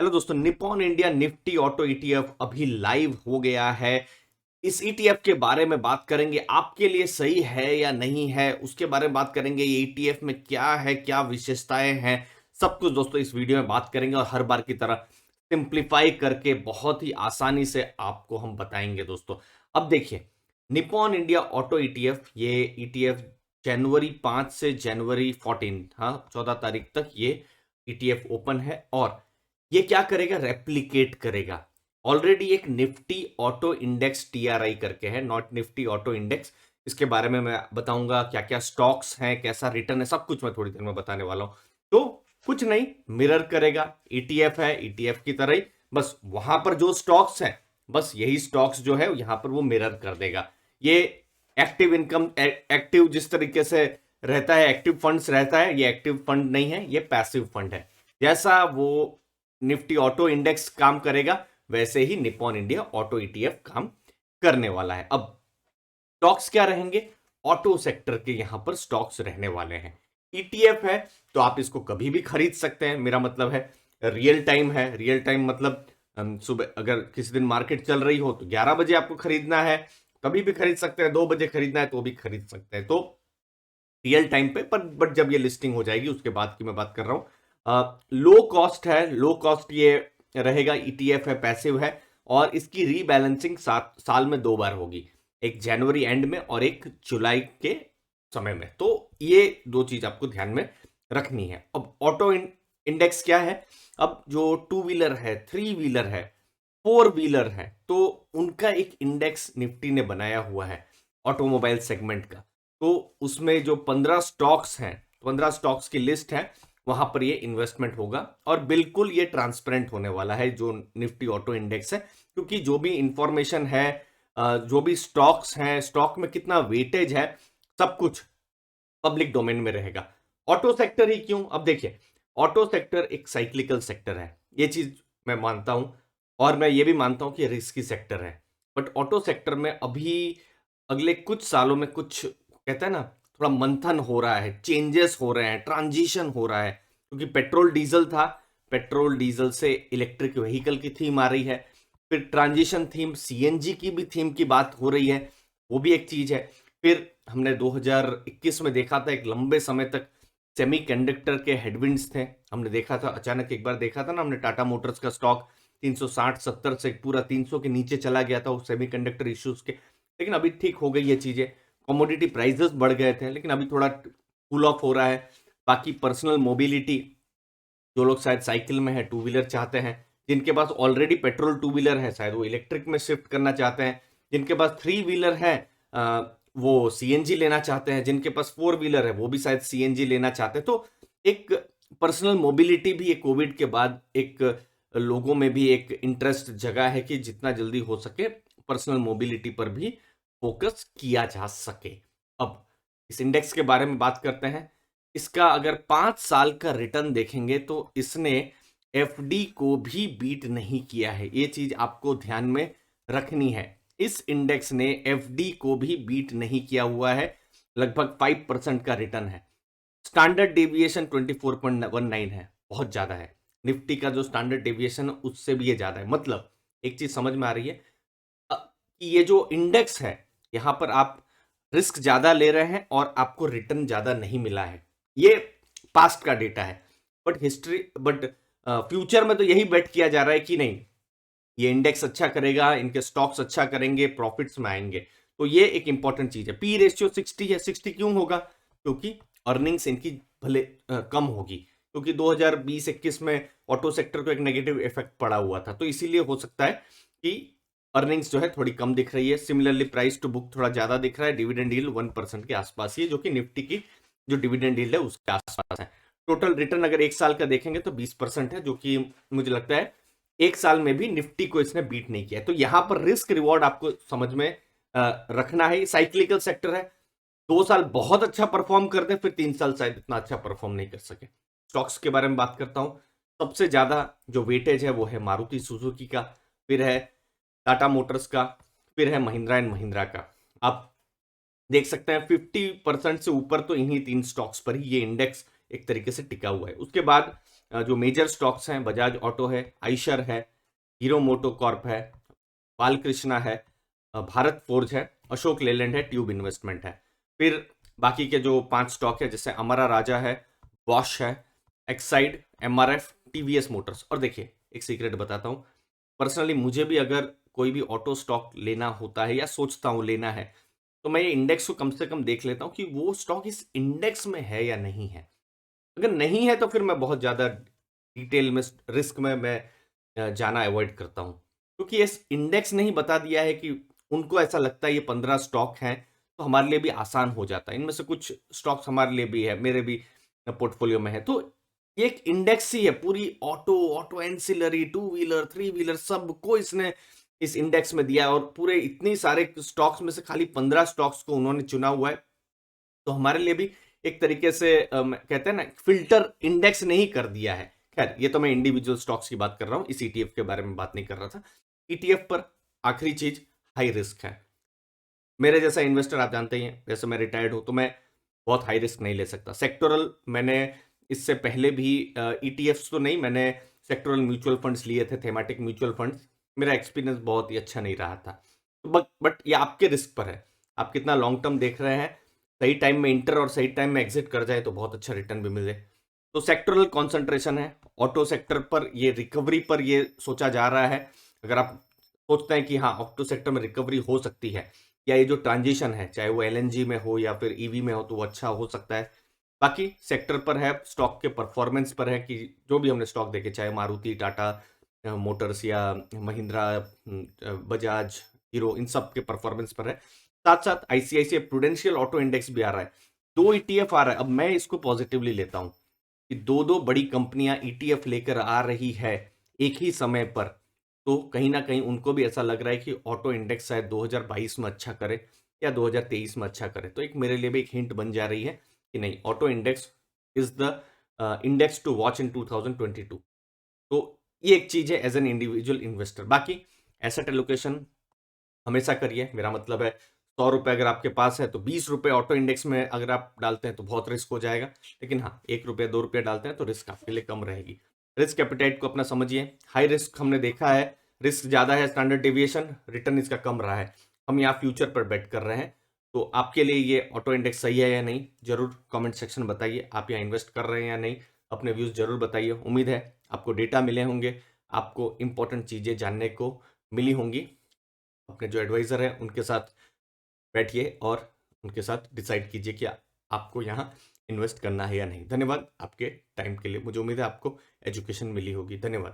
Hello दोस्तों, Nippon India Nifty auto ETF अभी live हो गया है। इस ईटीएफ के बारे में बात करेंगे, आपके लिए सही है या नहीं है, उसके बारे में बात करेंगे। ये ईटीएफ में क्या है, क्या विशेषताएं हैं, सब कुछ दोस्तों इस वीडियो में बात करेंगे और हर बार की तरह सिंप्लीफाई करके बहुत ही आसानी से आपको हम बताएंगे दोस्तों। अब देखिए, निप्पॉन इंडिया ऑटो ईटीएफ, ये ईटीएफ जनवरी 5 से जनवरी 14, हाँ 14 तारीख तक ये ईटीएफ ओपन है। और ये क्या करेगा, रेप्लिकेट करेगा ऑलरेडी एक निफ्टी ऑटो इंडेक्स टीआरआई करके है, नॉट निफ्टी ऑटो इंडेक्स। इसके बारे में मैं बताऊंगा क्या क्या स्टॉक्स हैं, कैसा रिटर्न है, सब कुछ मैं थोड़ी देर में बताने वाला हूं। तो कुछ नहीं, मिरर करेगा, ईटीएफ है, ईटीएफ की तरह ही, बस वहां पर जो स्टॉक्स हैं, बस यही स्टॉक्स जो है यहां पर वो मिरर कर देगा। ये एक्टिव इनकम, एक्टिव जिस तरीके से रहता है, एक्टिव फंड्स रहता है, ये एक्टिव फंड नहीं है, ये पैसिव फंड है। जैसा वो निफ्टी ऑटो इंडेक्स काम करेगा वैसे ही निप्पॉन इंडिया ऑटो ईटीएफ काम करने वाला है। अब स्टॉक्स क्या रहेंगे, ऑटो सेक्टर के यहां पर स्टॉक्स रहने वाले हैं। ईटीएफ है तो आप इसको कभी भी खरीद सकते हैं, मेरा मतलब है रियल टाइम है। रियल टाइम मतलब सुबह अगर किसी दिन मार्केट चल रही हो तो 11 बजे आपको खरीदना है, कभी भी खरीद सकते हैं। 2 बजे खरीदना है तो भी खरीद सकते हैं। तो रियल टाइम पे, पर बट जब ये लिस्टिंग हो जाएगी उसके बाद की मैं बात कर रहा हूं। लो कॉस्ट है, लो कॉस्ट ये रहेगा, ईटीएफ है, पैसिव है, और इसकी रीबैलेंसिंग 7 साल में 2 बार होगी, एक जनवरी एंड में और एक जुलाई के समय में। तो ये 2 चीज आपको ध्यान में रखनी है। अब ऑटो इंडेक्स क्या है, अब जो 2 व्हीलर है, 3 व्हीलर है, 4 व्हीलर है, तो उनका एक इंडेक्स निफ्टी ने बनाया हुआ है ऑटोमोबाइल सेगमेंट का। तो उसमें जो 15 स्टॉक्स हैं, 15 स्टॉक्स की लिस्ट है, वहां पर ये इन्वेस्टमेंट होगा और बिल्कुल ये ट्रांसपेरेंट होने वाला है जो निफ्टी ऑटो इंडेक्स है। क्योंकि जो भी इंफॉर्मेशन है, जो भी स्टॉक्स हैं, स्टॉक में कितना वेटेज है, सब कुछ पब्लिक डोमेन में रहेगा। ऑटो सेक्टर ही क्यों, अब देखिए, ऑटो सेक्टर एक साइक्लिकल सेक्टर है, ये चीज मैं मानता हूं, और मैं ये भी मानता हूं कि रिस्की सेक्टर है। बट ऑटो सेक्टर में अभी अगले कुछ सालों में कुछ कहते हैं ना, थोड़ा मंथन हो रहा है, चेंजेस हो रहे हैं, ट्रांजिशन हो रहा है। क्योंकि पेट्रोल डीजल था, पेट्रोल डीजल से इलेक्ट्रिक व्हीकल की थीम आ रही है, फिर ट्रांजिशन थीम सीएनजी की भी थीम की बात हो रही है, वो भी एक चीज है। फिर हमने 2021 में देखा था, एक लंबे समय तक सेमीकंडक्टर के हेडविंड्स थे, हमने देखा था, अचानक एक बार देखा था ना हमने, टाटा मोटर्स का स्टॉक 360-70 से पूरा 300 के नीचे चला गया था, वो सेमीकंडक्टर इश्यूज के। लेकिन अभी ठीक हो गई ये चीजें, कमोडिटी प्राइसेस बढ़ गए थे, लेकिन अभी थोड़ा कूल ऑफ हो रहा है। बाकी पर्सनल मोबिलिटी, जो लोग शायद साइकिल में है, 2 व्हीलर चाहते हैं, जिनके पास ऑलरेडी पेट्रोल 2 व्हीलर है शायद वो इलेक्ट्रिक में शिफ्ट करना चाहते हैं, जिनके पास 3 व्हीलर है वो सीएनजी लेना चाहते हैं, जिनके पास 4 व्हीलर है वो भी शायद सीएनजी लेना चाहते हैं। तो एक पर्सनल मोबिलिटी भी एक कोविड के बाद एक लोगों में भी एक इंटरेस्ट जगा है कि जितना जल्दी हो सके पर्सनल मोबिलिटी पर भी फोकस किया जा सके। अब इस इंडेक्स के बारे में बात करते हैं। इसका अगर 5 साल का रिटर्न देखेंगे तो इसने एफडी को भी बीट नहीं किया है, ये चीज आपको ध्यान में रखनी है। इस इंडेक्स ने एफडी को भी बीट नहीं किया हुआ है, लगभग 5% का रिटर्न है। स्टैंडर्ड डेविएशन 24.19 है, बहुत ज्यादा है। निफ्टी का जो स्टैंडर्ड डेविएशन है उससे भी ये ज्यादा है। मतलब एक चीज समझ में आ रही है कि ये जो इंडेक्स है, यहां पर आप रिस्क ज्यादा ले रहे हैं और आपको रिटर्न ज्यादा नहीं मिला है। ये पास्ट का डेटा है, बट फ्यूचर में तो यही बेट किया जा रहा है कि नहीं, ये इंडेक्स अच्छा करेगा, इनके स्टॉक्स अच्छा करेंगे, प्रॉफिट्स में आएंगे। तो ये एक इंपॉर्टेंट चीज है। पी रेशियो 60 है, 60 क्यों होगा, क्योंकि अर्निंग्स इनकी भले कम होगी, क्योंकि 2020-21 में ऑटो सेक्टर को एक नेगेटिव इफेक्ट पड़ा हुआ था, तो इसीलिए हो सकता है कि अर्निंग्स जो है थोड़ी कम दिख रही है। सिमिलरली प्राइस टू बुक थोड़ा ज्यादा दिख रहा है, डिविडेंड यील्ड 1% के आसपास ही है, जो कि निफ्टी की जो डिविडेंड यील्ड है उसके आसपास है। टोटल रिटर्न अगर 1 साल का देखेंगे तो 20% है, जो कि मुझे लगता है 1 साल में भी निफ्टी को इसने बीट नहीं किया। तो यहां पर रिस्क रिवॉर्ड आपको समझ में रखना है। साइक्लिकल सेक्टर है, 2 साल बहुत अच्छा परफॉर्म करते हैं, फिर 3 साल शायद इतना अच्छा परफॉर्म नहीं कर सके। स्टॉक्स के बारे में बात करता हूं, सबसे ज्यादा जो वेटेज है वो है मारुति सुजुकी का, फिर है टाटा मोटर्स का, फिर है महिंद्रा एंड महिंद्रा का। आप देख सकते हैं 50% से ऊपर तो इन्हीं 3 स्टॉक्स पर ही ये इंडेक्स एक तरीके से टिका हुआ है। उसके बाद जो मेजर स्टॉक्स हैं, बजाज ऑटो है, आइशर है, हीरो मोटो कॉर्प है, बालकृष्णा है, भारत फोर्ज है, अशोक लेलैंड है, ट्यूब इन्वेस्टमेंट है। फिर बाकी के जो 5 स्टॉक है जैसे अमरा राजा है, बॉश है, एक्साइड, एमआरएफ, टीवीएस मोटर्स। और देखिए एक सीक्रेट बताता हूँ, पर्सनली मुझे भी अगर कोई भी ऑटो स्टॉक लेना होता है या सोचता हूँ लेना है, तो मैं ये इंडेक्स को कम से कम देख लेता हूँ कि वो स्टॉक इस इंडेक्स में है या नहीं है। अगर नहीं है तो फिर मैं बहुत ज़्यादा डिटेल में रिस्क में मैं जाना अवॉइड करता हूँ, क्योंकि इस इंडेक्स ने ही बता दिया है कि उनको ऐसा लगता है ये 15 स्टॉक हैं, तो हमारे लिए भी आसान हो जाता है। इनमें से कुछ स्टॉक्स हमारे लिए भी है, मेरे भी पोर्टफोलियो में है। तो ये एक इंडेक्स ही है, पूरी auto, auto ancillary, two wheeler, three wheeler सबको इसने इस इंडेक्स में दिया है, और पूरे इतनी सारे स्टॉक्स में से खाली 15 स्टॉक्स को उन्होंने चुना हुआ है। तो हमारे लिए भी एक तरीके से कहते हैं ना, फिल्टर इंडेक्स नहीं कर दिया है। खैर ये तो मैं इंडिविजुअल स्टॉक्स की बात कर रहा हूँ, इस ईटीएफ के बारे में बात नहीं कर रहा था। ईटीएफ पर आखिरी चीज, हाई रिस्क है। मेरे जैसा इन्वेस्टर आप जानते ही हैं, जैसे मैं रिटायर्ड हूं तो मैं बहुत हाई रिस्क नहीं ले सकता। सेक्टोरल मैंने इससे पहले भी ईटीएफ्स तो नहीं, मैंने सेक्टोरल म्यूचुअल फंड्स लिए थे, थेमेटिक म्यूचुअल फंड्स। मेरा एक्सपीरियंस बहुत ही अच्छा नहीं रहा था। बट ये आपके रिस्क पर है, आप कितना लॉन्ग टर्म देख रहे हैं। सही टाइम में इंटर और सही टाइम में एग्जिट कर जाए तो बहुत अच्छा रिटर्न भी मिले। तो सेक्टोरल कॉन्सेंट्रेशन है ऑटो सेक्टर पर, ये रिकवरी पर ये सोचा जा रहा है। अगर आप सोचते हैं कि हाँ ऑटो सेक्टर में रिकवरी हो सकती है, या ये जो ट्रांजिशन है चाहे वो एलएनजी में हो या फिर ईवी में हो, तो वो अच्छा हो सकता है। बाकी सेक्टर पर है, स्टॉक के परफॉर्मेंस पर है कि जो भी हमने स्टॉक देखे, चाहे मारुति, टाटा मोटर्स या महिंद्रा, बजाज, हीरो, इन सब के परफॉर्मेंस पर है। साथ साथ आईसीआईसीआई प्रूडेंशियल ऑटो इंडेक्स भी आ रहा है, 2 ईटीएफ आ रहा है। अब मैं इसको पॉजिटिवली लेता हूं कि दो दो बड़ी कंपनियां ईटीएफ लेकर आ रही है एक ही समय पर, तो कहीं ना कहीं उनको भी ऐसा लग रहा है कि ऑटो इंडेक्स शायद 2022 में अच्छा करे या 2023 में अच्छा करे। तो एक मेरे लिए भी एक हिंट बन जा रही है कि नहीं, auto index is the index to watch in 2022। तो ये एक चीज है एज एन इंडिविजुअल इन्वेस्टर। बाकी एसेट एलोकेशन हमेशा करिए। मेरा मतलब है 100 रुपए अगर आपके पास है तो 20 रुपए ऑटो इंडेक्स में अगर आप डालते हैं तो बहुत रिस्क हो जाएगा। लेकिन हाँ, 1 रुपया 2 रुपया डालते हैं तो रिस्क आपके लिए कम रहेगी। रिस्क एपिटाइट को अपना समझिए। हाई रिस्क हमने देखा है, रिस्क ज्यादा है, स्टैंडर्ड डेविएशन, रिटर्न इसका कम रहा है। हम यहाँ फ्यूचर पर बेट कर रहे हैं। तो आपके लिए ये ऑटो इंडेक्स सही है या नहीं, जरूर कमेंट सेक्शन में बताइए। आप यहाँ इन्वेस्ट कर रहे हैं या नहीं, अपने व्यूज जरूर बताइए। उम्मीद है आपको डेटा मिले होंगे, आपको इंपॉर्टेंट चीजें जानने को मिली होंगी। अपने जो एडवाइजर है उनके साथ बैठिए और उनके साथ डिसाइड कीजिए कि आपको यहाँ इन्वेस्ट करना है या नहीं। धन्यवाद आपके टाइम के लिए। मुझे उम्मीद है आपको एजुकेशन मिली होगी। धन्यवाद।